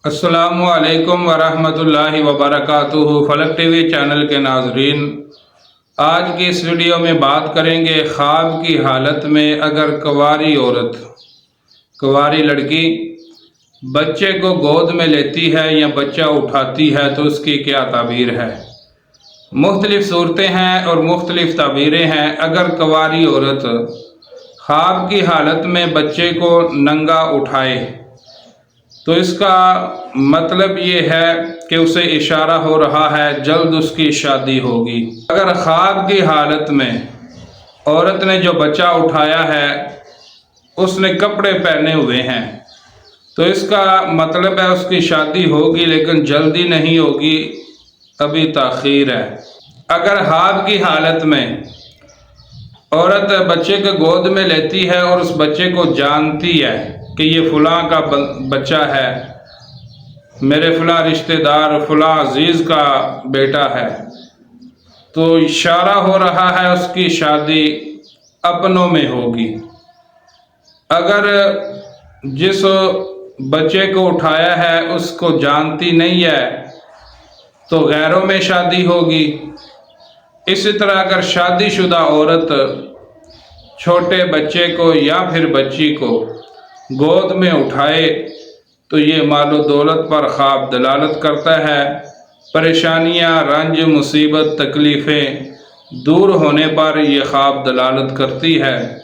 अस्सलामु अलैकुम वरहमतुल्लाहि वबरकातुहू। फलक टीवी चैनल के नाजरीन, आज की इस वीडियो में बात करेंगे ख्वाब की हालत में अगर कुंवारी औरत, कुंवारी लड़की बच्चे को गोद में लेती है या बच्चा उठाती है तो उसकी क्या ताबीर है। मुख्तलिफ सूरतें हैं और मुख्तलिफ ताबीरें हैं। अगर कुंवारी औरत ख्वाब की हालत में बच्चे को नंगा उठाए तो इसका मतलब ये है कि उसे इशारा हो रहा है जल्द उसकी शादी होगी। अगर ख्वाब की हालत में औरत ने जो बच्चा उठाया है उसने कपड़े पहने हुए हैं तो इसका मतलब है उसकी शादी होगी, लेकिन जल्दी नहीं होगी, अभी ताख़ीर है। अगर ख्वाब की हालत में औरत बच्चे को गोद में लेती है और उस बच्चे को जानती है कि ये फ़लाँ का बच्चा है, मेरे फ़लाँ रिश्तेदार फ़लाँ अजीज़ का बेटा है, तो इशारा हो रहा है उसकी शादी अपनों में होगी। अगर जिस बच्चे को उठाया है उसको जानती नहीं है तो गैरों में शादी होगी। इसी तरह अगर शादीशुदा औरत छोटे बच्चे को या फिर बच्ची को गोद में उठाए तो ये मालो दौलत पर ख्वाब दलालत करता है। परेशानियां, रंज, मुसीबत, तकलीफ़ें दूर होने पर यह ख्वाब दलालत करती है।